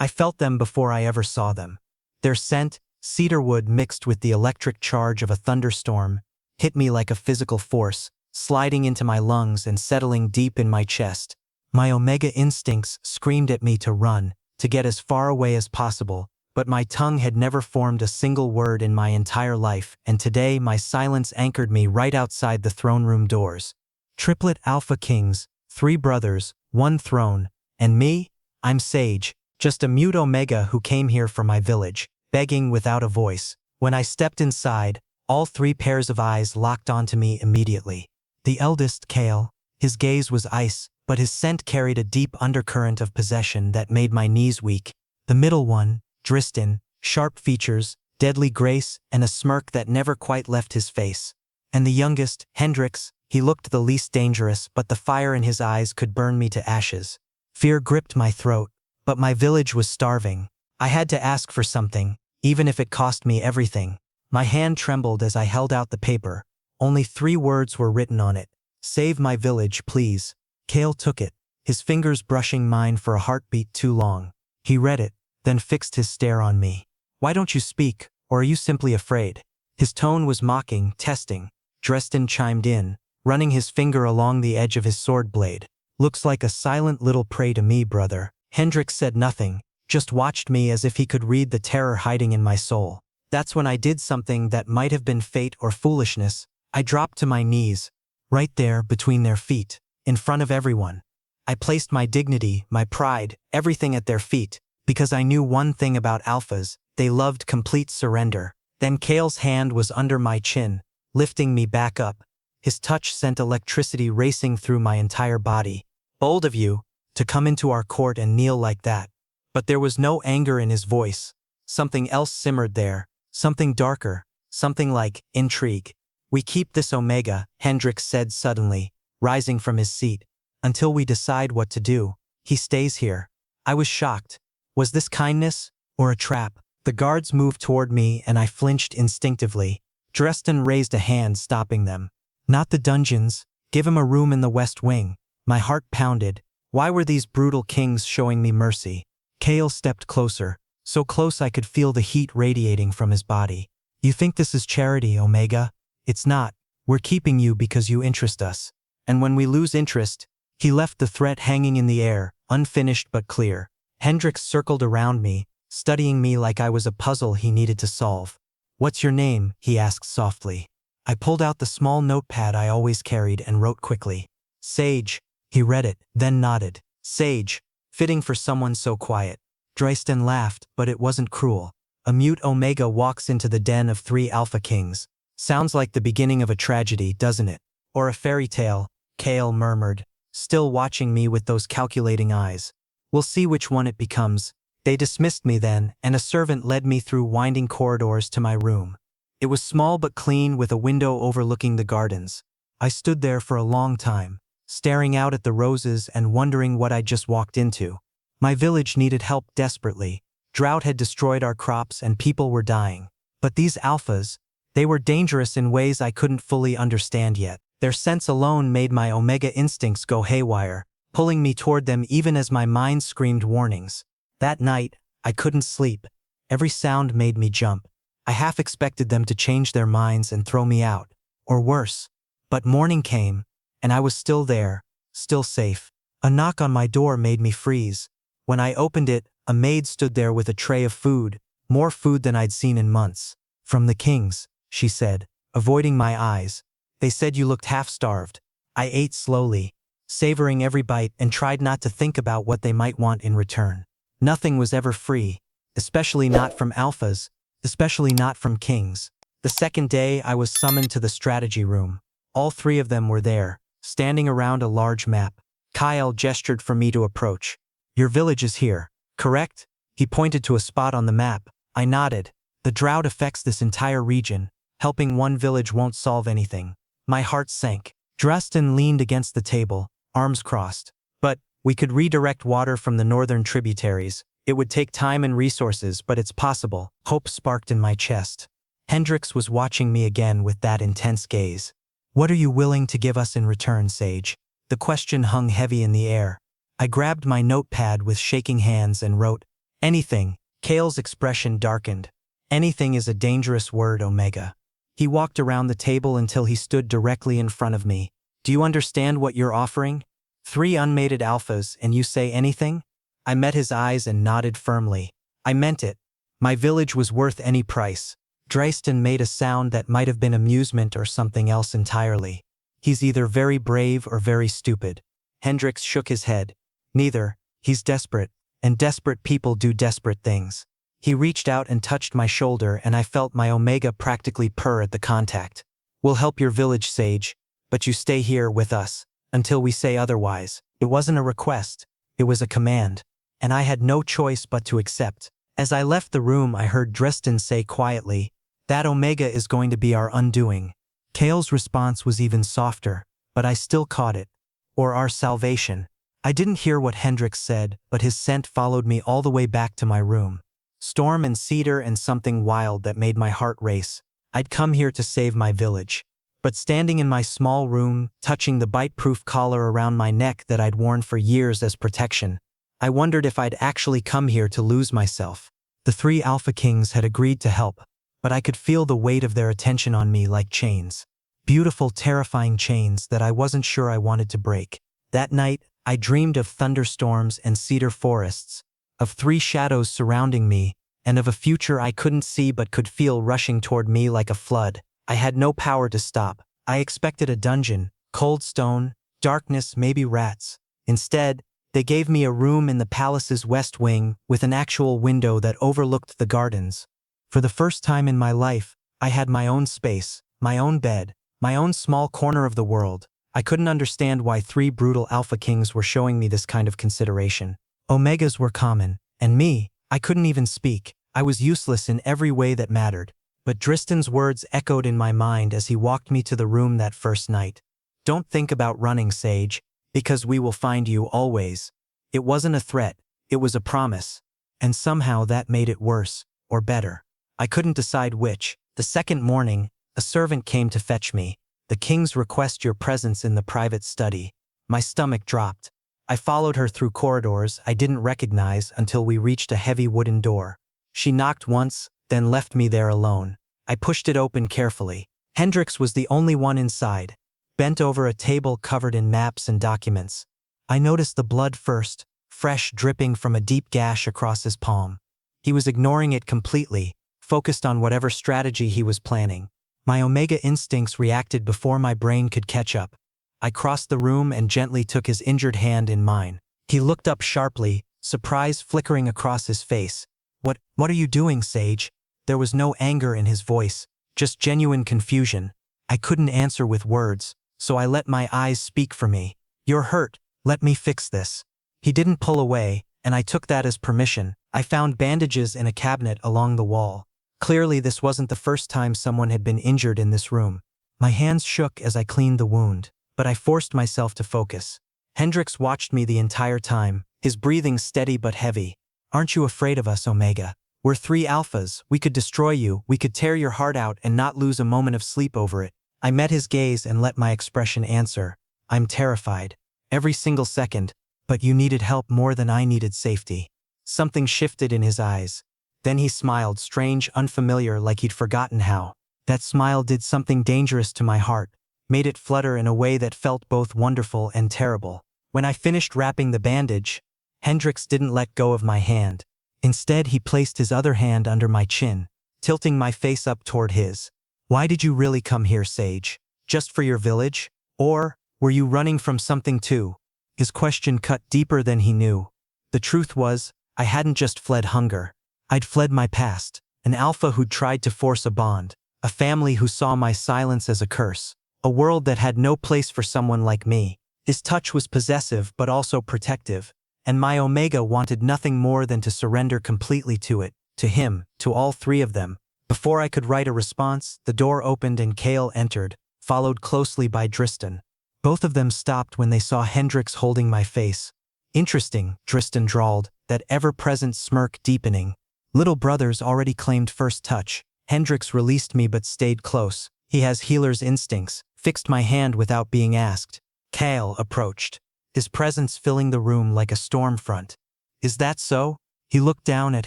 I felt them before I ever saw them. Their scent, cedarwood mixed with the electric charge of a thunderstorm, hit me like a physical force, sliding into my lungs and settling deep in my chest. My omega instincts screamed at me to run, to get as far away as possible, but my tongue had never formed a single word in my entire life, and today my silence anchored me right outside the throne room doors. Triplet alpha kings, 3 brothers, 1 throne, and me? I'm Sage, just a mute omega who came here for my village, begging without a voice. When I stepped inside, all 3 pairs of eyes locked onto me immediately. The eldest, Kale, his gaze was ice, but his scent carried a deep undercurrent of possession that made my knees weak. The middle one, Dristan, sharp features, deadly grace, and a smirk that never quite left his face. And the youngest, Hendrix, he looked the least dangerous, but the fire in his eyes could burn me to ashes. Fear gripped my throat, but my village was starving. I had to ask for something, even if it cost me everything. My hand trembled as I held out the paper. Only 3 words were written on it. Save my village, please. Kale took it, his fingers brushing mine for a heartbeat too long. He read it, then fixed his stare on me. Why don't you speak, or are you simply afraid? His tone was mocking, testing. Dresden chimed in, running his finger along the edge of his sword blade. Looks like a silent little prey to me, brother. Hendrix said nothing, just watched me as if he could read the terror hiding in my soul. That's when I did something that might have been fate or foolishness. I dropped to my knees, right there between their feet, in front of everyone. I placed my dignity, my pride, everything at their feet, because I knew one thing about alphas: they loved complete surrender. Then Kale's hand was under my chin, lifting me back up. His touch sent electricity racing through my entire body. Bold of you, to come into our court and kneel like that. But there was no anger in his voice. Something else simmered there, something darker, something like intrigue. We keep this omega, Hendrix said suddenly, rising from his seat. Until we decide what to do, he stays here. I was shocked. Was this kindness, or a trap? The guards moved toward me and I flinched instinctively. Dresden raised a hand, stopping them. Not the dungeons. Give him a room in the west wing. My heart pounded. Why were these brutal kings showing me mercy? Kale stepped closer, so close I could feel the heat radiating from his body. You think this is charity, Omega? It's not. We're keeping you because you interest us. And when we lose interest, he left the threat hanging in the air, unfinished but clear. Hendrix circled around me, studying me like I was a puzzle he needed to solve. What's your name? He asked softly. I pulled out the small notepad I always carried and wrote quickly. Sage. He read it, then nodded. Sage. Fitting for someone so quiet. Dresden laughed, but it wasn't cruel. A mute omega walks into the den of 3 alpha kings. Sounds like the beginning of a tragedy, doesn't it? Or a fairy tale, Kale murmured, still watching me with those calculating eyes. We'll see which one it becomes. They dismissed me then, and a servant led me through winding corridors to my room. It was small but clean, with a window overlooking the gardens. I stood there for a long time, staring out at the roses and wondering what I'd just walked into. My village needed help desperately. Drought had destroyed our crops and people were dying. But these alphas, they were dangerous in ways I couldn't fully understand yet. Their sense alone made my omega instincts go haywire, pulling me toward them even as my mind screamed warnings. That night, I couldn't sleep. Every sound made me jump. I half expected them to change their minds and throw me out, or worse. But morning came, and I was still there, still safe. A knock on my door made me freeze. When I opened it, a maid stood there with a tray of food, more food than I'd seen in months. From the kings, she said, avoiding my eyes. They said you looked half-starved. I ate slowly, savoring every bite, and tried not to think about what they might want in return. Nothing was ever free, especially not from alphas, especially not from kings. The second day I was summoned to the strategy room. All 3 of them were there, standing around a large map. Kyle gestured for me to approach. Your village is here, correct? He pointed to a spot on the map. I nodded. The drought affects this entire region. Helping one village won't solve anything. My heart sank. Dresden leaned against the table, arms crossed. But we could redirect water from the northern tributaries. It would take time and resources, but it's possible. Hope sparked in my chest. Hendrix was watching me again with that intense gaze. What are you willing to give us in return, Sage? The question hung heavy in the air. I grabbed my notepad with shaking hands and wrote, Anything. Kale's expression darkened. Anything is a dangerous word, Omega. He walked around the table until he stood directly in front of me. Do you understand what you're offering? 3 unmated alphas and you say anything? I met his eyes and nodded firmly. I meant it. My village was worth any price. Dreisten made a sound that might have been amusement or something else entirely. He's either very brave or very stupid. Hendrix shook his head. Neither. He's desperate, and desperate people do desperate things. He reached out and touched my shoulder and I felt my Omega practically purr at the contact. We'll help your village, Sage, but you stay here with us until we say otherwise. It wasn't a request, it was a command, and I had no choice but to accept. As I left the room, I heard Dreisten say quietly, "That Omega is going to be our undoing." Kale's response was even softer, but I still caught it. Or our salvation. I didn't hear what Hendrix said, but his scent followed me all the way back to my room. Storm and cedar and something wild that made my heart race. I'd come here to save my village. But standing in my small room, touching the bite-proof collar around my neck that I'd worn for years as protection, I wondered if I'd actually come here to lose myself. The 3 Alpha Kings had agreed to help, but I could feel the weight of their attention on me like chains. Beautiful, terrifying chains that I wasn't sure I wanted to break. That night, I dreamed of thunderstorms and cedar forests, of 3 shadows surrounding me, and of a future I couldn't see but could feel rushing toward me like a flood. I had no power to stop. I expected a dungeon, cold stone, darkness, maybe rats. Instead, they gave me a room in the palace's west wing with an actual window that overlooked the gardens. For the first time in my life, I had my own space, my own bed, my own small corner of the world. I couldn't understand why 3 brutal Alpha Kings were showing me this kind of consideration. Omegas were common, and me, I couldn't even speak. I was useless in every way that mattered. But Dreisten's words echoed in my mind as he walked me to the room that first night. Don't think about running, Sage, because we will find you always. It wasn't a threat, it was a promise. And somehow that made it worse, or better. I couldn't decide which. The second morning, a servant came to fetch me. The kings request your presence in the private study. My stomach dropped. I followed her through corridors I didn't recognize until we reached a heavy wooden door. She knocked once, then left me there alone. I pushed it open carefully. Hendrix was the only one inside, bent over a table covered in maps and documents. I noticed the blood first, fresh, dripping from a deep gash across his palm. He was ignoring it completely, focused on whatever strategy he was planning. My Omega instincts reacted before my brain could catch up. I crossed the room and gently took his injured hand in mine. He looked up sharply, surprise flickering across his face. What are you doing, Sage?" There was no anger in his voice, just genuine confusion. I couldn't answer with words, so I let my eyes speak for me. "You're hurt, let me fix this." He didn't pull away, and I took that as permission. I found bandages in a cabinet along the wall. Clearly this wasn't the first time someone had been injured in this room. My hands shook as I cleaned the wound, but I forced myself to focus. Hendrix watched me the entire time, his breathing steady but heavy. "Aren't you afraid of us, Omega? We're 3 alphas, we could destroy you, we could tear your heart out and not lose a moment of sleep over it." I met his gaze and let my expression answer. "I'm terrified. Every single second. But you needed help more than I needed safety." Something shifted in his eyes. Then he smiled, strange, unfamiliar, like he'd forgotten how. That smile did something dangerous to my heart, made it flutter in a way that felt both wonderful and terrible. When I finished wrapping the bandage, Hendrix didn't let go of my hand. Instead, he placed his other hand under my chin, tilting my face up toward his. "Why did you really come here, Sage? Just for your village? Or were you running from something too?" His question cut deeper than he knew. The truth was, I hadn't just fled hunger. I'd fled my past, an alpha who'd tried to force a bond, a family who saw my silence as a curse, a world that had no place for someone like me. His touch was possessive but also protective, and my Omega wanted nothing more than to surrender completely to it, to him, to all 3 of them. Before I could write a response, the door opened and Kale entered, followed closely by Dreisten. Both of them stopped when they saw Hendrix holding my face. "Interesting," Dreisten drawled, that ever-present smirk deepening. "Little brother's already claimed first touch." Hendrix released me but stayed close. He has healer's instincts, fixed my hand without being asked. Kale approached, his presence filling the room like a storm front. "Is that so?" He looked down at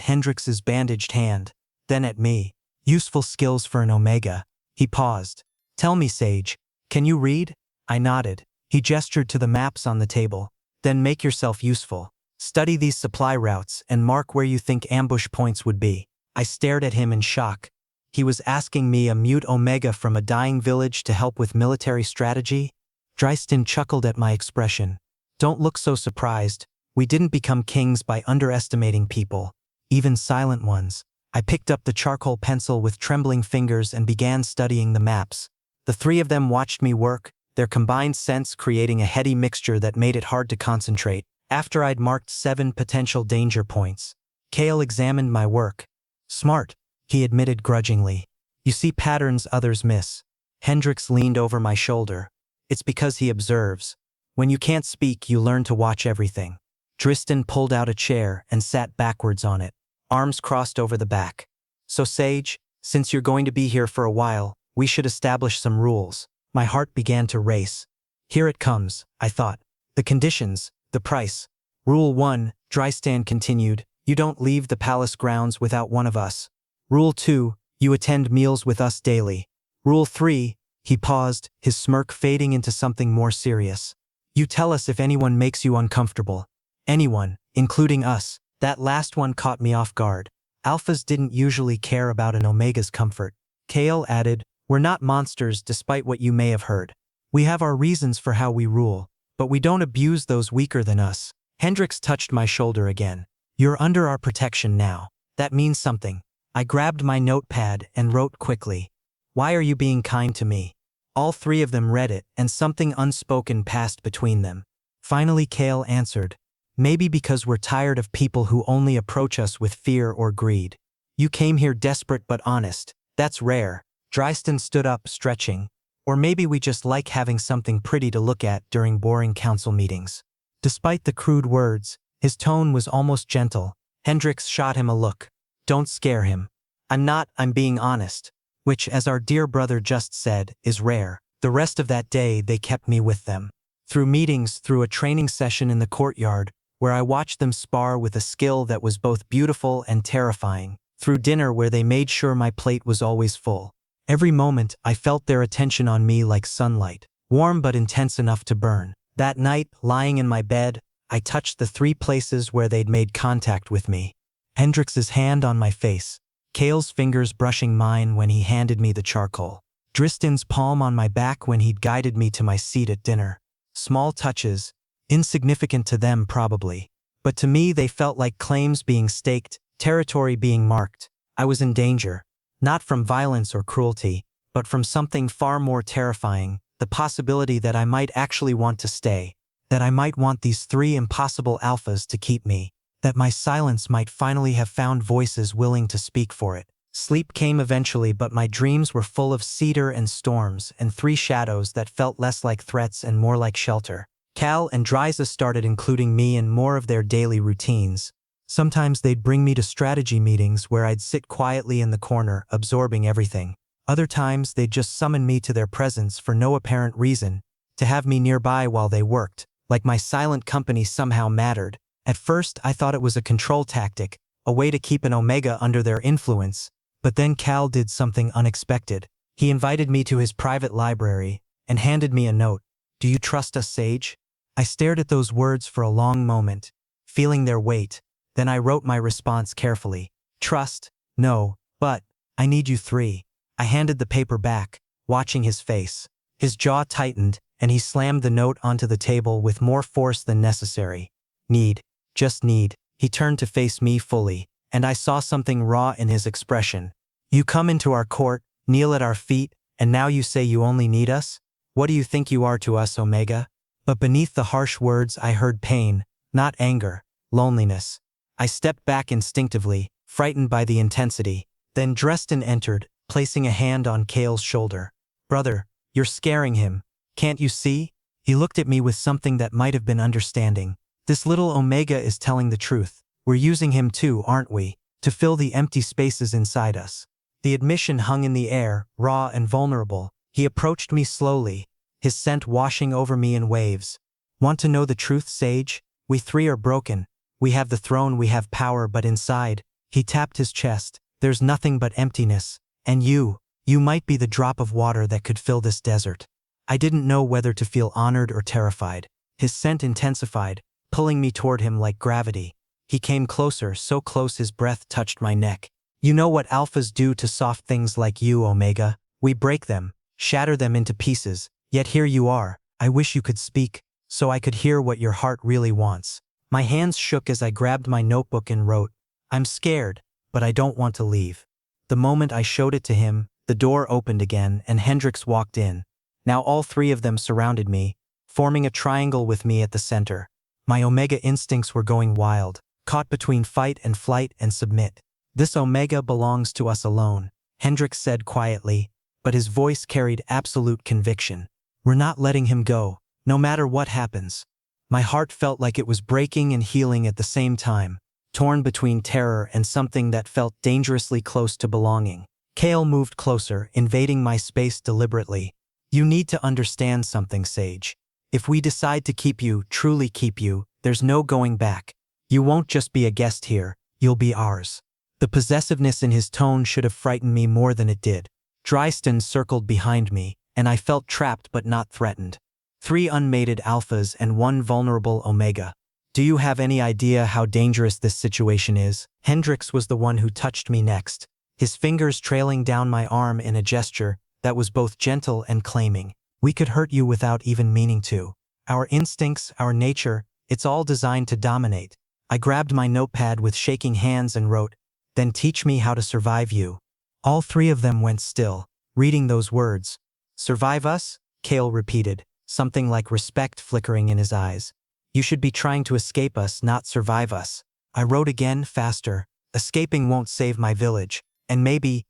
Hendrix's bandaged hand, then at me. Useful skills for an Omega. He paused. Tell me, Sage, can you read? I nodded. He gestured to the maps on the table. Then make yourself useful. Study these supply routes and mark where you think ambush points would be. I stared at him in shock. He was asking me, a mute Omega from a dying village, to help with military strategy? Dryston chuckled at my expression. Don't look so surprised. We didn't become kings by underestimating people, even silent ones. I picked up the charcoal pencil with trembling fingers and began studying the maps. The three of them watched me work, their combined sense creating a heady mixture that made it hard to concentrate. After I'd marked 7 potential danger points, Kale examined my work. Smart, he admitted grudgingly. You see patterns others miss. Hendrix leaned over my shoulder. It's because he observes. When you can't speak, you learn to watch everything. Dryston pulled out a chair and sat backwards on it, arms crossed over the back. So Sage, since you're going to be here for a while, we should establish some rules. My heart began to race. Here it comes, I thought. The conditions, the price. Rule 1, Dryston continued, you don't leave the palace grounds without one of us. Rule 2, you attend meals with us daily. Rule 3, he paused, his smirk fading into something more serious. You tell us if anyone makes you uncomfortable. Anyone, including us. That last one caught me off guard. Alphas didn't usually care about an Omega's comfort. Kale added, we're not monsters despite what you may have heard. We have our reasons for how we rule, but we don't abuse those weaker than us. Hendrix touched my shoulder again. You're under our protection now. That means something. I grabbed my notepad and wrote quickly. Why are you being kind to me? All three of them read it, and something unspoken passed between them. Finally Kale answered. Maybe because we're tired of people who only approach us with fear or greed. You came here desperate but honest. That's rare. Dryston stood up, stretching. Or maybe we just like having something pretty to look at during boring council meetings. Despite the crude words, his tone was almost gentle. Hendrix shot him a look. Don't scare him. I'm being honest. Which, as our dear brother just said, is rare. The rest of that day they kept me with them. Through meetings, through a training session in the courtyard, where I watched them spar with a skill that was both beautiful and terrifying. Through dinner where they made sure my plate was always full. Every moment I felt their attention on me like sunlight, warm but intense enough to burn. That night, lying in my bed, I touched the 3 places where they'd made contact with me. Hendrix's hand on my face, Kale's fingers brushing mine when he handed me the charcoal, Dryston's palm on my back when he'd guided me to my seat at dinner. Small touches, insignificant to them probably, but to me they felt like claims being staked, territory being marked. I was in danger, not from violence or cruelty, but from something far more terrifying, the possibility that I might actually want to stay, that I might want these 3 impossible alphas to keep me, that my silence might finally have found voices willing to speak for it. Sleep came eventually, but my dreams were full of cedar and storms and 3 shadows that felt less like threats and more like shelter. Cal and Dryza started including me in more of their daily routines. Sometimes they'd bring me to strategy meetings where I'd sit quietly in the corner, absorbing everything. Other times they'd just summon me to their presence for no apparent reason, to have me nearby while they worked, like my silent company somehow mattered. At first I thought it was a control tactic, a way to keep an Omega under their influence, but then Cal did something unexpected. He invited me to his private library and handed me a note. Do you trust us, Sage? I stared at those words for a long moment, feeling their weight. Then I wrote my response carefully. Trust? No, but I need you 3. I handed the paper back, watching his face. His jaw tightened, and he slammed the note onto the table with more force than necessary. Need. Just need. He turned to face me fully, and I saw something raw in his expression. You come into our court, kneel at our feet, and now you say you only need us? What do you think you are to us, Omega? But beneath the harsh words I heard pain, not anger, loneliness. I stepped back instinctively, frightened by the intensity. Then Dryston entered, placing a hand on Kale's shoulder. Brother, you're scaring him. Can't you see? He looked at me with something that might have been understanding. This little Omega is telling the truth. We're using him too, aren't we? To fill the empty spaces inside us. The admission hung in the air, raw and vulnerable. He approached me slowly, his scent washing over me in waves. Want to know the truth, Sage? We 3 are broken. We have the throne, we have power, but inside, he tapped his chest, there's nothing but emptiness. And you might be the drop of water that could fill this desert. I didn't know whether to feel honored or terrified. His scent intensified, pulling me toward him like gravity. He came closer, so close his breath touched my neck. You know what alphas do to soft things like you, Omega? We break them, shatter them into pieces, yet here you are. I wish you could speak, so I could hear what your heart really wants. My hands shook as I grabbed my notebook and wrote, I'm scared, but I don't want to leave. The moment I showed it to him, the door opened again and Hendrix walked in. Now all three of them surrounded me, forming a triangle with me at the center. My Omega instincts were going wild, caught between fight and flight and submit. This Omega belongs to us alone, Hendrix said quietly, but his voice carried absolute conviction. We're not letting him go, no matter what happens. My heart felt like it was breaking and healing at the same time, torn between terror and something that felt dangerously close to belonging. Kale moved closer, invading my space deliberately. You need to understand something, Sage. If we decide to keep you, truly keep you, there's no going back. You won't just be a guest here, you'll be ours. The possessiveness in his tone should have frightened me more than it did. Dryston circled behind me, and I felt trapped but not threatened. 3 unmated alphas and 1 vulnerable Omega. Do you have any idea how dangerous this situation is? Hendrix was the one who touched me next, his fingers trailing down my arm in a gesture that was both gentle and claiming. We could hurt you without even meaning to. Our instincts, our nature, it's all designed to dominate. I grabbed my notepad with shaking hands and wrote, then teach me how to survive you. All 3 of them went still, reading those words. Survive us? Kale repeated, something like respect flickering in his eyes. You should be trying to escape us, not survive us. I wrote again, faster. Escaping won't save my village, and maybe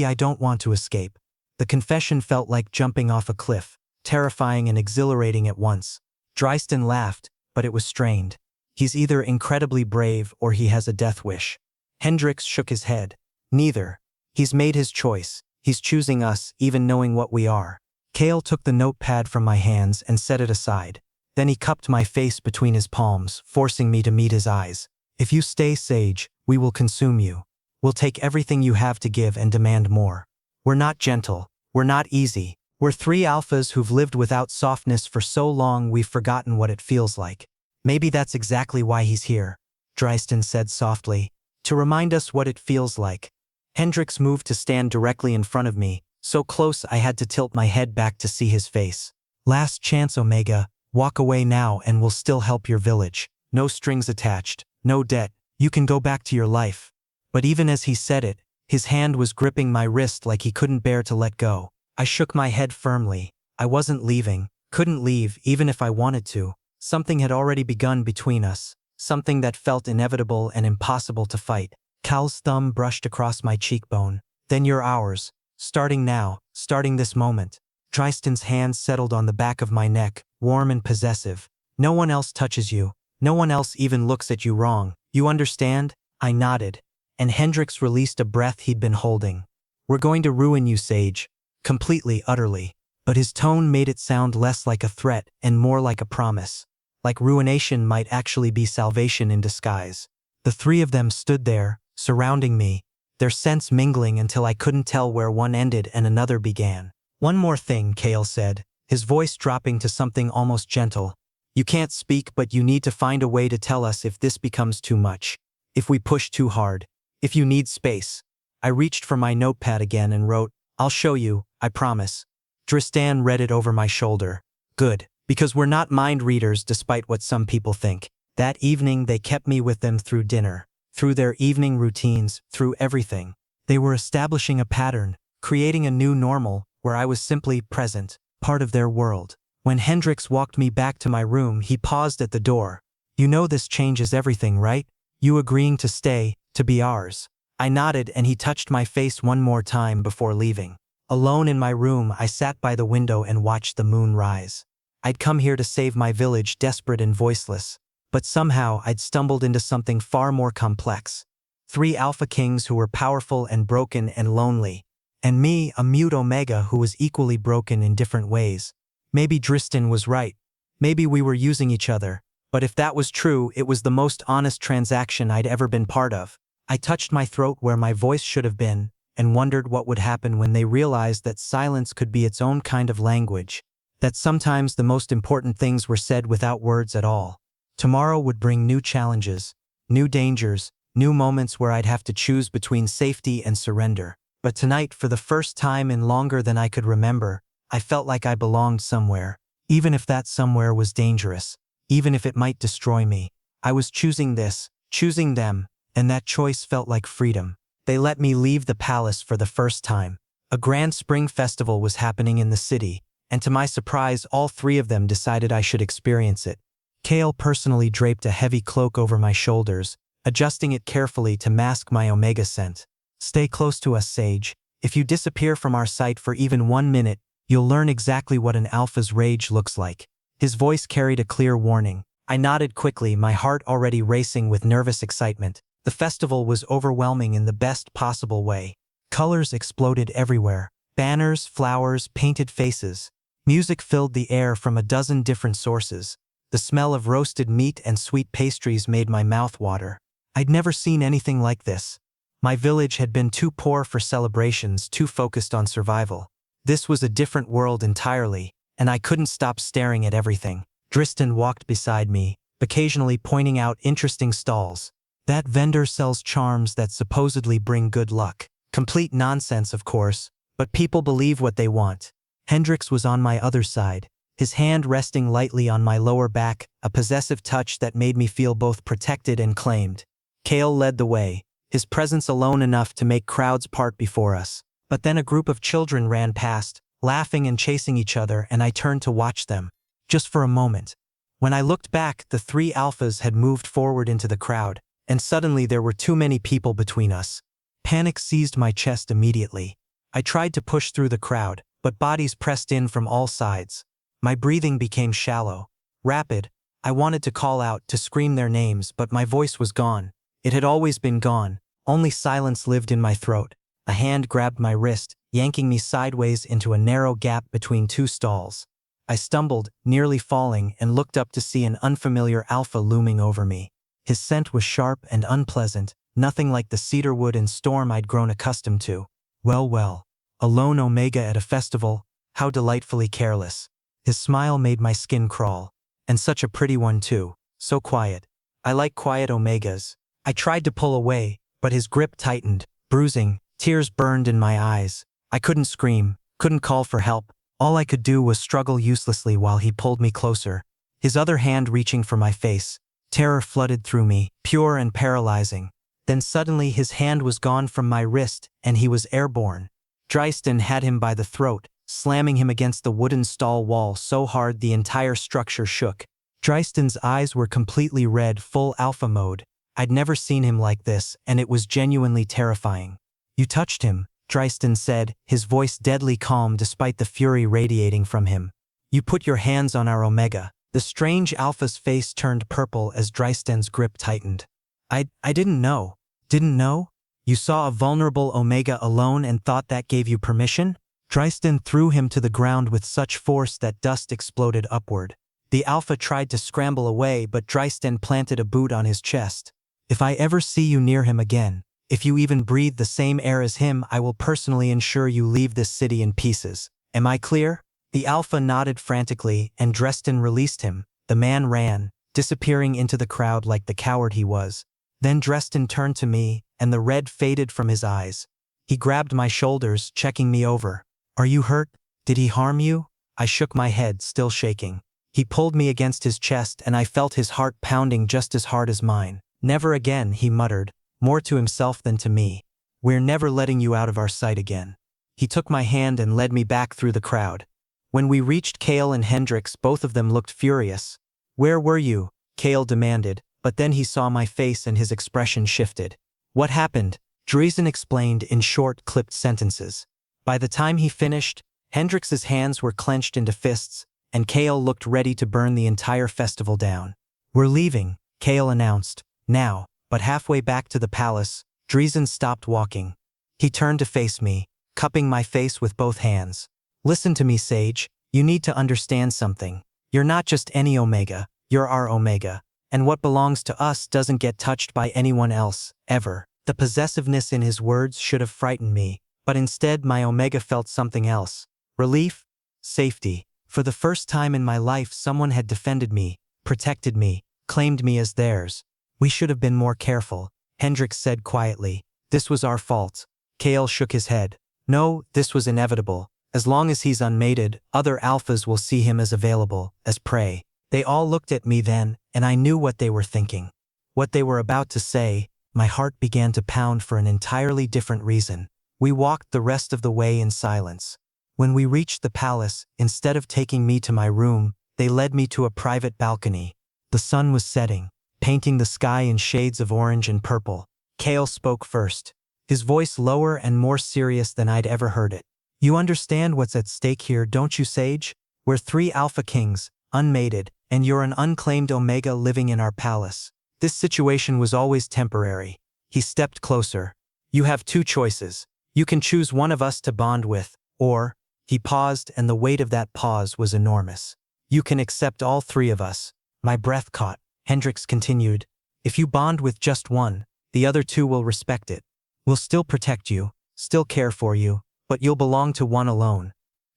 I don't want to escape. The confession felt like jumping off a cliff, terrifying and exhilarating at once. Dryston laughed, but it was strained. He's either incredibly brave or he has a death wish. Hendrix shook his head. Neither. He's made his choice. He's choosing us, even knowing what we are. Kale took the notepad from my hands and set it aside. Then he cupped my face between his palms, forcing me to meet his eyes. If you stay, Sage, we will consume you. We'll take everything you have to give and demand more. We're not gentle. We're not easy. We're 3 alphas who've lived without softness for so long we've forgotten what it feels like. Maybe that's exactly why he's here, Dryston said softly, to remind us what it feels like. Hendrix moved to stand directly in front of me, so close I had to tilt my head back to see his face. Last chance, Omega. Walk away now and we'll still help your village. No strings attached, no debt. You can go back to your life. But even as he said it, his hand was gripping my wrist like he couldn't bear to let go. I shook my head firmly. I wasn't leaving, couldn't leave even if I wanted to. Something had already begun between us, something that felt inevitable and impossible to fight. Cal's thumb brushed across my cheekbone. Then you're ours. Starting now, starting this moment. Dryston's hand settled on the back of my neck, warm and possessive. No one else touches you. No one else even looks at you wrong. You understand? I nodded, and Hendrix released a breath he'd been holding. We're going to ruin you, Sage. Completely, utterly. But his tone made it sound less like a threat and more like a promise. Like ruination might actually be salvation in disguise. The 3 of them stood there, surrounding me, their scents mingling until I couldn't tell where one ended and another began. One more thing, Kale said, his voice dropping to something almost gentle. You can't speak, but you need to find a way to tell us if this becomes too much. If we push too hard. If you need space. I reached for my notepad again and wrote, I'll show you, I promise. Dryston read it over my shoulder. Good, because we're not mind readers despite what some people think. That evening they kept me with them through dinner, through their evening routines, through everything. They were establishing a pattern, creating a new normal, where I was simply present, part of their world. When Hendrix walked me back to my room, he paused at the door. You know this changes everything, right? You agreeing to stay, to be ours. I nodded and he touched my face one more time before leaving. Alone in my room, I sat by the window and watched the moon rise. I'd come here to save my village, desperate and voiceless. But somehow I'd stumbled into something far more complex. 3 alpha kings who were powerful and broken and lonely. And me, a mute Omega who was equally broken in different ways. Maybe Dryston was right. Maybe we were using each other, But if that was true, it was the most honest transaction I'd ever been part of. I touched my throat where my voice should have been, and wondered what would happen when they realized that silence could be its own kind of language, that sometimes the most important things were said without words at all. Tomorrow would bring new challenges, new dangers, new moments where I'd have to choose between safety and surrender. But tonight, for the first time in longer than I could remember, I felt like I belonged somewhere, even if that somewhere was dangerous, even if it might destroy me. I was choosing this, choosing them, and that choice felt like freedom. They let me leave the palace for the first time. A grand spring festival was happening in the city, and to my surprise, all three of them decided I should experience it. Kale personally draped a heavy cloak over my shoulders, adjusting it carefully to mask my omega scent. "Stay close to us, Sage. If you disappear from our sight for even 1 minute, you'll learn exactly what an alpha's rage looks like." His voice carried a clear warning. I nodded quickly, my heart already racing with nervous excitement. The festival was overwhelming in the best possible way. Colors exploded everywhere. Banners, flowers, painted faces. Music filled the air from a dozen different sources. The smell of roasted meat and sweet pastries made my mouth water. I'd never seen anything like this. My village had been too poor for celebrations, too focused on survival. This was a different world entirely, and I couldn't stop staring at everything. Dristan walked beside me, occasionally pointing out interesting stalls. "That vendor sells charms that supposedly bring good luck." Complete nonsense, of course, but people believe what they want. Hendrix was on my other side, his hand resting lightly on my lower back, a possessive touch that made me feel both protected and claimed. Kale led the way, his presence alone enough to make crowds part before us. But then a group of children ran past, laughing and chasing each other, and I turned to watch them. Just for a moment. When I looked back, the three alphas had moved forward into the crowd, and suddenly there were too many people between us. Panic seized my chest immediately. I tried to push through the crowd, but bodies pressed in from all sides. My breathing became shallow, rapid. I wanted to call out, to scream their names, but my voice was gone. It had always been gone. Only silence lived in my throat. A hand grabbed my wrist, yanking me sideways into a narrow gap between two stalls. I stumbled, nearly falling, and looked up to see an unfamiliar alpha looming over me. His scent was sharp and unpleasant, nothing like the cedarwood and storm I'd grown accustomed to. Well, a lone omega at a festival, how delightfully careless. His smile made my skin crawl. And such a pretty one too, so quiet. I like quiet omegas. I tried to pull away, but his grip tightened, bruising. Tears burned in my eyes. I couldn't scream, couldn't call for help. All I could do was struggle uselessly while he pulled me closer, his other hand reaching for my face. Terror flooded through me, pure and paralyzing. Then suddenly his hand was gone from my wrist, and he was airborne. Dristan had him by the throat, slamming him against the wooden stall wall so hard the entire structure shook. Dristan's eyes were completely red, full alpha mode. I'd never seen him like this, and it was genuinely terrifying. "You touched him," Dristan said, his voice deadly calm despite the fury radiating from him. "You put your hands on our omega." The strange alpha's face turned purple as Dristan's grip tightened. I didn't know. Didn't know? You saw a vulnerable omega alone and thought that gave you permission?" Dristan threw him to the ground with such force that dust exploded upward. The alpha tried to scramble away, but Dristan planted a boot on his chest. "If I ever see you near him again, if you even breathe the same air as him, I will personally ensure you leave this city in pieces. Am I clear?" The alpha nodded frantically, and Dristan released him. The man ran, disappearing into the crowd like the coward he was. Then Dristan turned to me, and the red faded from his eyes. He grabbed my shoulders, checking me over. "Are you hurt? Did he harm you?" I shook my head, still shaking. He pulled me against his chest, and I felt his heart pounding just as hard as mine. "Never again," he muttered, more to himself than to me. "We're never letting you out of our sight again." He took my hand and led me back through the crowd. When we reached Kale and Hendrix, both of them looked furious. "Where were you?" Kale demanded, but then he saw my face and his expression shifted. "What happened?" Dristan explained in short, clipped sentences. By the time he finished, Hendrix's hands were clenched into fists, and Kale looked ready to burn the entire festival down. "We're leaving," Kale announced. "Now." But halfway back to the palace, Dristan stopped walking. He turned to face me, cupping my face with both hands. "Listen to me, Sage. You need to understand something. You're not just any omega. You're our Omega. And what belongs to us doesn't get touched by anyone else, ever. The possessiveness in his words should have frightened me, but instead my Omega felt something else. Relief, safety. For the first time in my life someone had defended me, protected me, claimed me as theirs. We should have been more careful, Hendricks said quietly. This was our fault. Kale shook his head. No, this was inevitable. As long as he's unmated, other alphas will see him as available, as prey. They all looked at me then, and I knew what they were thinking. What they were about to say. My heart began to pound for an entirely different reason. We walked the rest of the way in silence. When we reached the palace, instead of taking me to my room, they led me to a private balcony. The sun was setting, painting the sky in shades of orange and purple. Kale spoke first, his voice lower and more serious than I'd ever heard it. You understand what's at stake here, don't you, Sage? We're 3 Alpha Kings, unmated, and you're an unclaimed Omega living in our palace. This situation was always temporary. He stepped closer. You have 2 choices. You can choose one of us to bond with, or, he paused, and the weight of that pause was enormous. You can accept all 3 of us. My breath caught. Hendricks continued. If you bond with just one, the other 2 will respect it. We'll still protect you, still care for you, but you'll belong to one alone.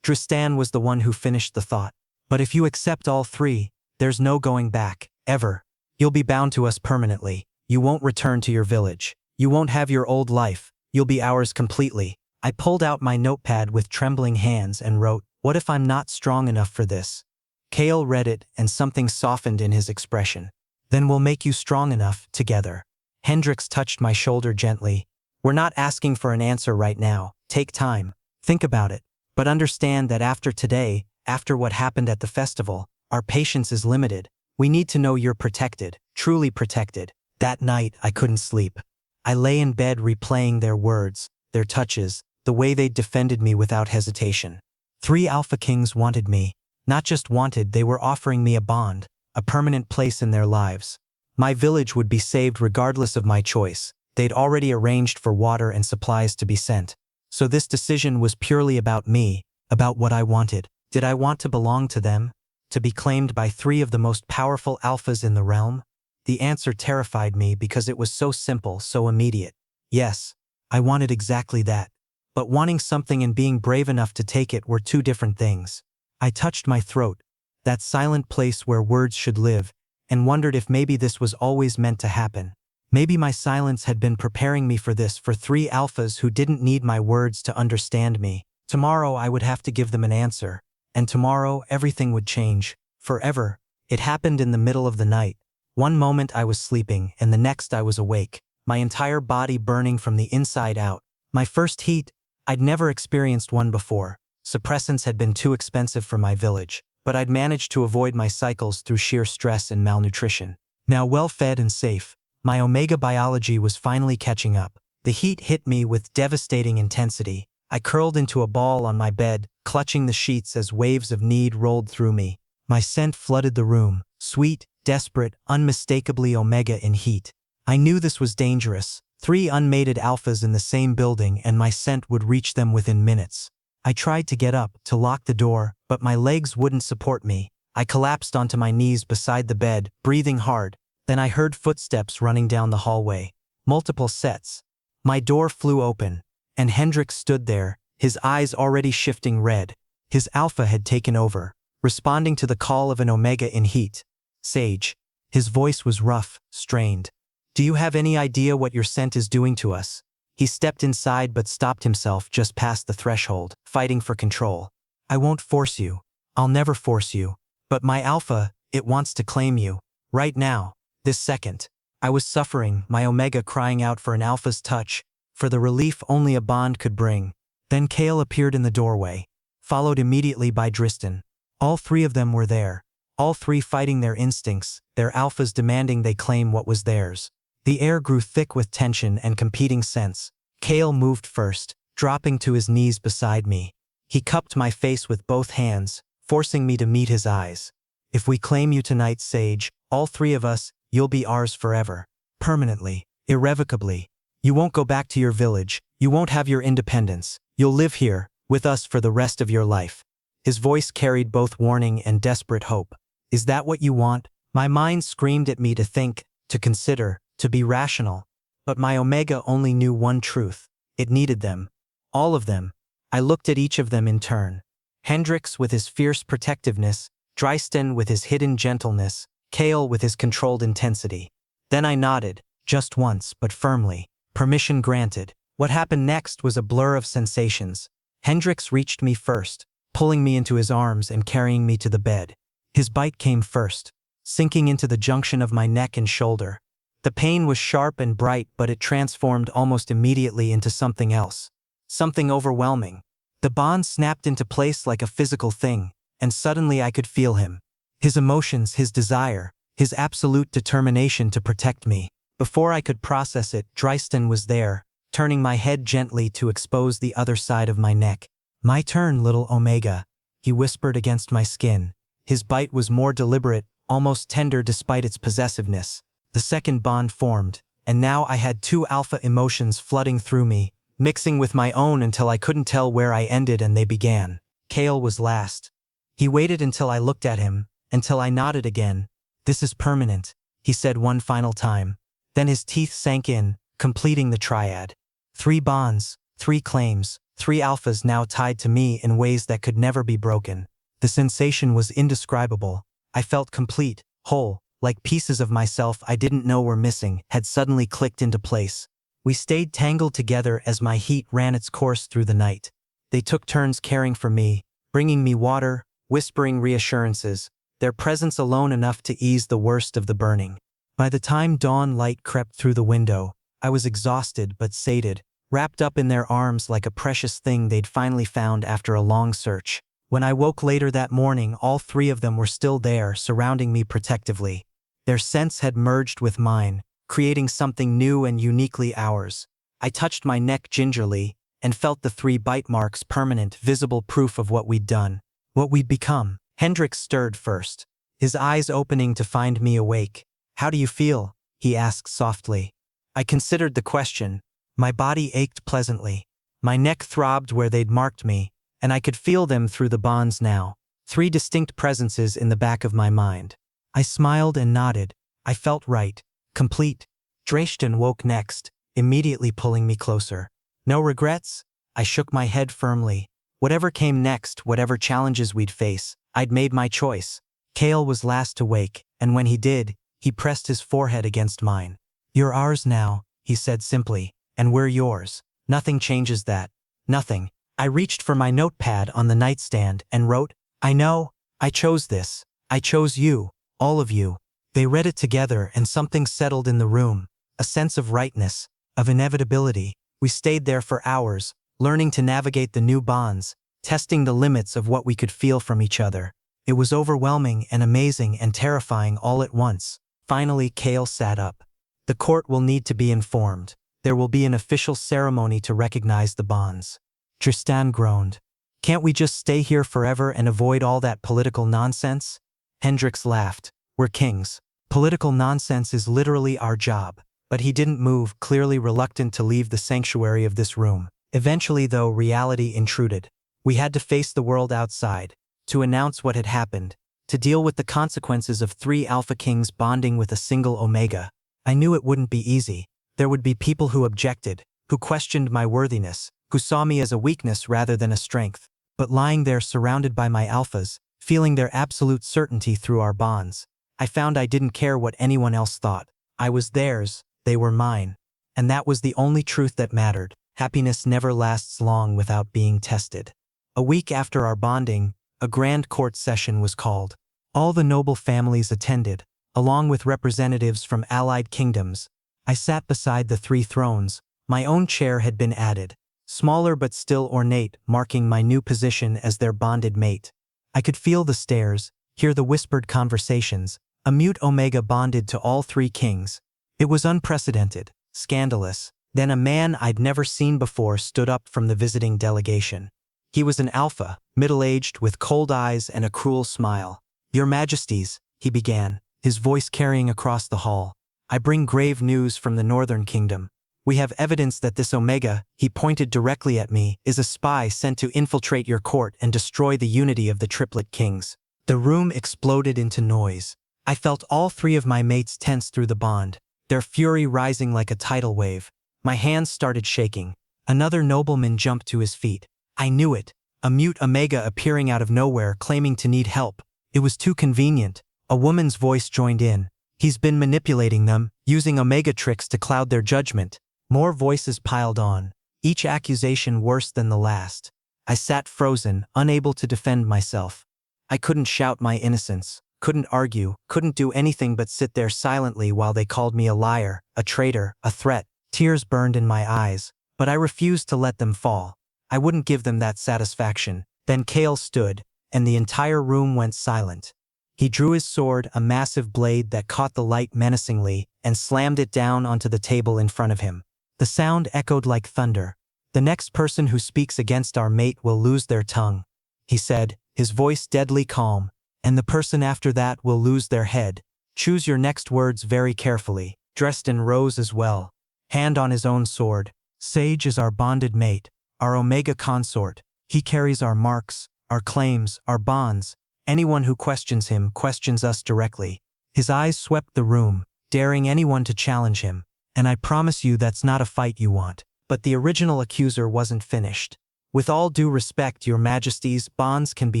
Tristan was the one who finished the thought. But if you accept all 3, there's no going back, ever. You'll be bound to us permanently. You won't return to your village. You won't have your old life. You'll be ours completely. I pulled out my notepad with trembling hands and wrote, what if I'm not strong enough for this? Kale read it, and something softened in his expression. Then we'll make you strong enough, together. Hendricks touched my shoulder gently. We're not asking for an answer right now. Take time. Think about it. But understand that after today, after what happened at the festival, our patience is limited. We need to know you're protected, truly protected. That night, I couldn't sleep. I lay in bed replaying their words, their touches, the way they'd defended me without hesitation. 3 Alpha Kings wanted me. Not just wanted, they were offering me a bond, a permanent place in their lives. My village would be saved regardless of my choice. They'd already arranged for water and supplies to be sent. So this decision was purely about me, about what I wanted. Did I want to belong to them? To be claimed by 3 of the most powerful alphas in the realm? The answer terrified me because it was so simple, so immediate. Yes, I wanted exactly that. But wanting something and being brave enough to take it were 2 different things. I touched my throat, that silent place where words should live, and wondered if maybe this was always meant to happen. Maybe my silence had been preparing me for this, for 3 alphas who didn't need my words to understand me. Tomorrow I would have to give them an answer. And tomorrow everything would change. Forever. It happened in the middle of the night. One moment I was sleeping, and the next I was awake, my entire body burning from the inside out. My first heat. I'd never experienced one before. Suppressants had been too expensive for my village, but I'd managed to avoid my cycles through sheer stress and malnutrition. Now well-fed and safe, my Omega biology was finally catching up. The heat hit me with devastating intensity. I curled into a ball on my bed, clutching the sheets as waves of need rolled through me. My scent flooded the room, sweet, desperate, unmistakably Omega in heat. I knew this was dangerous. 3 unmated alphas in the same building, and my scent would reach them within minutes. I tried to get up, to lock the door, but my legs wouldn't support me. I collapsed onto my knees beside the bed, breathing hard. Then I heard footsteps running down the hallway. Multiple sets. My door flew open, and Hendricks stood there, his eyes already shifting red. His alpha had taken over, responding to the call of an Omega in heat. Sage. His voice was rough, strained. Do you have any idea what your scent is doing to us? He stepped inside but stopped himself just past the threshold, fighting for control. I won't force you. I'll never force you. But my alpha, it wants to claim you. Right now. This second. I was suffering, my Omega crying out for an alpha's touch, for the relief only a bond could bring. Then Kale appeared in the doorway, followed immediately by Tristan. All 3 of them were there. All 3 fighting their instincts, their alphas demanding they claim what was theirs. The air grew thick with tension and competing scents. Kale moved first, dropping to his knees beside me. He cupped my face with both hands, forcing me to meet his eyes. If we claim you tonight, Sage, all 3 of us, you'll be ours forever. Permanently. Irrevocably. You won't go back to your village. You won't have your independence. You'll live here, with us for the rest of your life. His voice carried both warning and desperate hope. Is that what you want? My mind screamed at me to think, to consider, to be rational. But my Omega only knew one truth. It needed them. All of them. I looked at each of them in turn. Hendrix with his fierce protectiveness, Drysten with his hidden gentleness, Kale with his controlled intensity. Then I nodded, just once but firmly. Permission granted. What happened next was a blur of sensations. Hendrix reached me first, pulling me into his arms and carrying me to the bed. His bite came first, sinking into the junction of my neck and shoulder. The pain was sharp and bright, but it transformed almost immediately into something else. Something overwhelming. The bond snapped into place like a physical thing, and suddenly I could feel him. His emotions, his desire, his absolute determination to protect me. Before I could process it, Drysten was there, turning my head gently to expose the other side of my neck. "My turn, little Omega," he whispered against my skin. His bite was more deliberate, almost tender despite its possessiveness. The second bond formed, and now I had two alpha emotions flooding through me, mixing with my own until I couldn't tell where I ended and they began. Kale was last. He waited until I looked at him, until I nodded again. "This is permanent," he said one final time. Then his teeth sank in, completing the triad. 3 bonds, 3 claims, 3 alphas now tied to me in ways that could never be broken. The sensation was indescribable. I felt complete, whole, like pieces of myself I didn't know were missing had suddenly clicked into place. We stayed tangled together as my heat ran its course through the night. They took turns caring for me, bringing me water, whispering reassurances, their presence alone enough to ease the worst of the burning. By the time dawn light crept through the window, I was exhausted but sated, wrapped up in their arms like a precious thing they'd finally found after a long search. When I woke later that morning, all 3 of them were still there, surrounding me protectively. Their scents had merged with mine, creating something new and uniquely ours. I touched my neck gingerly and felt the 3 bite marks, permanent, visible proof of what we'd done, what we'd become. Hendrix stirred first, his eyes opening to find me awake. "How do you feel?" he asked softly. I considered the question. My body ached pleasantly. My neck throbbed where they'd marked me, and I could feel them through the bonds now. 3 distinct presences in the back of my mind. I smiled and nodded. I felt right. Complete. Drysten woke next, immediately pulling me closer. "No regrets?" I shook my head firmly. Whatever came next, whatever challenges we'd face, I'd made my choice. Kale was last to wake, and when he did, he pressed his forehead against mine. "You're ours now," he said simply, "and we're yours. Nothing changes that. Nothing." I reached for my notepad on the nightstand and wrote, "I know. I chose this. I chose you. All of you." They read it together and something settled in the room, a sense of rightness, of inevitability. We stayed there for hours, learning to navigate the new bonds, testing the limits of what we could feel from each other. It was overwhelming and amazing and terrifying all at once. Finally, Kale sat up. "The court will need to be informed. There will be an official ceremony to recognize the bonds." Tristan groaned. "Can't we just stay here forever and avoid all that political nonsense?" Hendrix laughed. "We're kings. Political nonsense is literally our job." But he didn't move, clearly reluctant to leave the sanctuary of this room. Eventually, though, reality intruded. We had to face the world outside, to announce what had happened, to deal with the consequences of 3 Alpha Kings bonding with a single Omega. I knew it wouldn't be easy. There would be people who objected, who questioned my worthiness, who saw me as a weakness rather than a strength. But lying there surrounded by my alphas, feeling their absolute certainty through our bonds, I found I didn't care what anyone else thought. I was theirs, they were mine. And that was the only truth that mattered. Happiness never lasts long without being tested. A week after our bonding, a grand court session was called. All the noble families attended, along with representatives from allied kingdoms. I sat beside the 3 thrones. My own chair had been added, smaller but still ornate, marking my new position as their bonded mate. I could feel the stares, hear the whispered conversations. A mute Omega bonded to all 3 kings. It was unprecedented, scandalous. Then a man I'd never seen before stood up from the visiting delegation. He was an alpha, middle-aged, with cold eyes and a cruel smile. "Your Majesties," he began, his voice carrying across the hall, "I bring grave news from the Northern Kingdom. We have evidence that this Omega," he pointed directly at me, "is a spy sent to infiltrate your court and destroy the unity of the Triplet Kings." The room exploded into noise. I felt all three of my mates tense through the bond, their fury rising like a tidal wave. My hands started shaking. Another nobleman jumped to his feet. I knew it. A mute Omega appearing out of nowhere claiming to need help. It was too convenient. A woman's voice joined in. He's been manipulating them, using Omega tricks to cloud their judgment. More voices piled on, each accusation worse than the last. I sat frozen, unable to defend myself. I couldn't shout my innocence, couldn't argue, couldn't do anything but sit there silently while they called me a liar, a traitor, a threat. Tears burned in my eyes, but I refused to let them fall. I wouldn't give them that satisfaction. Then Kale stood, and the entire room went silent. He drew his sword, a massive blade that caught the light menacingly, and slammed it down onto the table in front of him. The sound echoed like thunder. The next person who speaks against our mate will lose their tongue, he said, his voice deadly calm, and the person after that will lose their head. Choose your next words very carefully. Dresden rose as well, hand on his own sword. Sage is our bonded mate, our Omega consort. He carries our marks, our claims, our bonds. Anyone who questions him questions us directly. His eyes swept the room, daring anyone to challenge him. And I promise you that's not a fight you want. But the original accuser wasn't finished. With all due respect, your majesties, bonds can be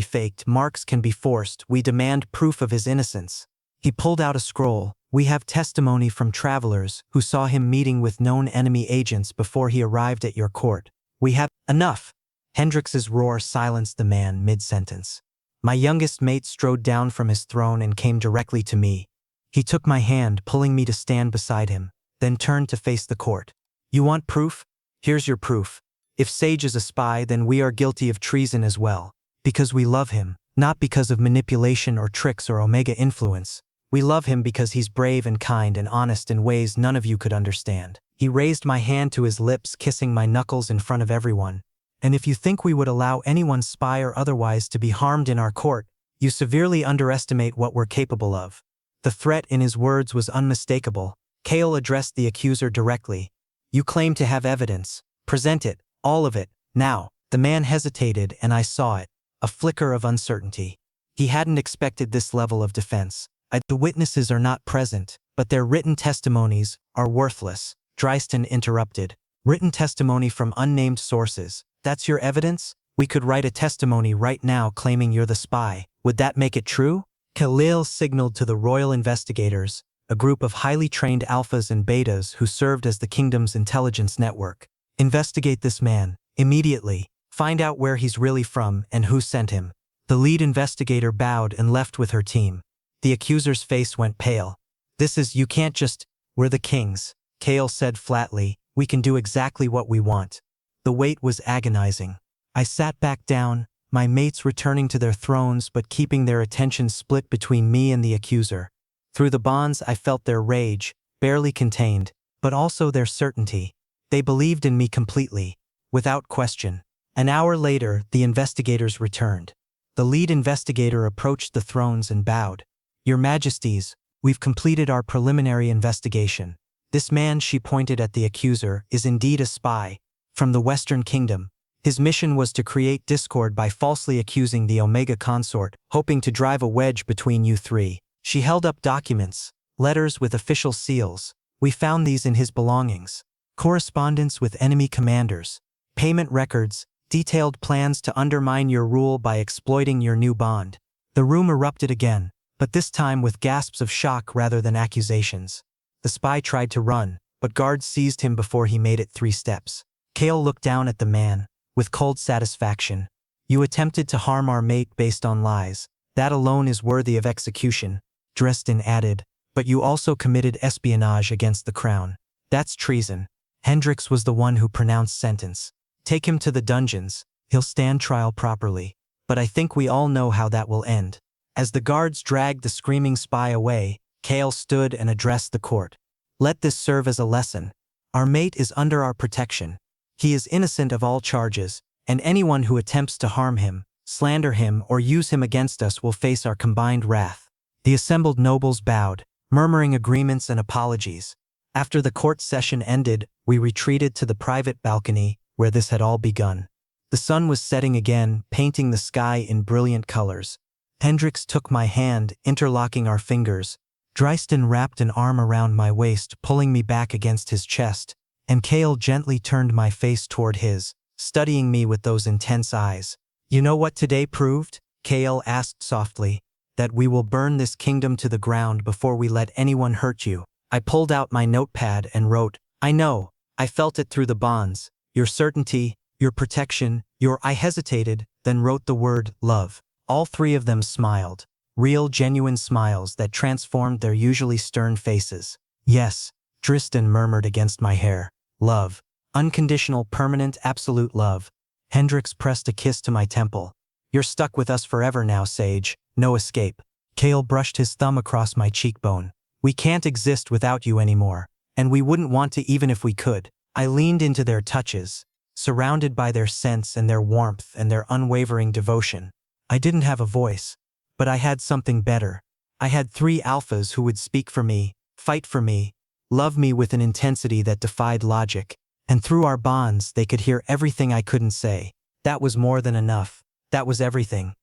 faked, marks can be forced. We demand proof of his innocence. He pulled out a scroll. We have testimony from travelers who saw him meeting with known enemy agents before he arrived at your court. We have enough. Hendrix's roar silenced the man mid-sentence. My youngest mate strode down from his throne and came directly to me. He took my hand, pulling me to stand beside him, then turned to face the court. You want proof? Here's your proof. If Sage is a spy, then we are guilty of treason as well. Because we love him, not because of manipulation or tricks or Omega influence. We love him because he's brave and kind and honest in ways none of you could understand. He raised my hand to his lips, kissing my knuckles in front of everyone. And if you think we would allow anyone, spy or otherwise, to be harmed in our court, you severely underestimate what we're capable of. The threat in his words was unmistakable. Kale addressed the accuser directly. You claim to have evidence. Present it, all of it, now. The man hesitated and I saw it, a flicker of uncertainty. He hadn't expected this level of defense. The witnesses are not present, but their written testimonies are worthless. Dryston interrupted. Written testimony from unnamed sources. That's your evidence? We could write a testimony right now claiming you're the spy. Would that make it true? Khalil signaled to the royal investigators, a group of highly trained alphas and betas who served as the kingdom's intelligence network. Investigate this man, immediately. Find out where he's really from and who sent him. The lead investigator bowed and left with her team. The accuser's face went pale. You can't just, we're the kings, Kale said flatly. We can do exactly what we want. The wait was agonizing. I sat back down, my mates returning to their thrones but keeping their attention split between me and the accuser. Through the bonds I felt their rage, barely contained, but also their certainty. They believed in me completely, without question. An hour later, the investigators returned. The lead investigator approached the thrones and bowed. Your Majesties, we've completed our preliminary investigation. This man, she pointed at the accuser, is indeed a spy. From the Western Kingdom. His mission was to create discord by falsely accusing the Omega consort, hoping to drive a wedge between you three. She held up documents, letters with official seals. We found these in his belongings. Correspondence with enemy commanders. Payment records, detailed plans to undermine your rule by exploiting your new bond. The room erupted again, but this time with gasps of shock rather than accusations. The spy tried to run, but guards seized him before he made it 3 steps. Kale looked down at the man, with cold satisfaction. You attempted to harm our mate based on lies. That alone is worthy of execution, Dresden added, but you also committed espionage against the crown. That's treason. Hendrix was the one who pronounced sentence. Take him to the dungeons. He'll stand trial properly. But I think we all know how that will end. As the guards dragged the screaming spy away, Kale stood and addressed the court. Let this serve as a lesson. Our mate is under our protection. He is innocent of all charges, and anyone who attempts to harm him, slander him, or use him against us will face our combined wrath. The assembled nobles bowed, murmuring agreements and apologies. After the court session ended, we retreated to the private balcony where this had all begun. The sun was setting again, painting the sky in brilliant colors. Hendrix took my hand, interlocking our fingers. Dryston wrapped an arm around my waist, pulling me back against his chest, and Kale gently turned my face toward his, studying me with those intense eyes. You know what today proved? Kale asked softly. That we will burn this kingdom to the ground before we let anyone hurt you. I pulled out my notepad and wrote, I know, I felt it through the bonds. Your certainty, your protection, I hesitated, then wrote the word, love. All three of them smiled. Real, genuine smiles that transformed their usually stern faces. Yes, Tristan murmured against my hair. Love. Unconditional, permanent, absolute love. Hendrix pressed a kiss to my temple. You're stuck with us forever now, Sage. No escape. Kale brushed his thumb across my cheekbone. We can't exist without you anymore. And we wouldn't want to even if we could. I leaned into their touches, surrounded by their scents and their warmth and their unwavering devotion. I didn't have a voice, but I had something better. I had three alphas who would speak for me, fight for me, love me with an intensity that defied logic, and through our bonds they could hear everything I couldn't say. That was more than enough. That was everything.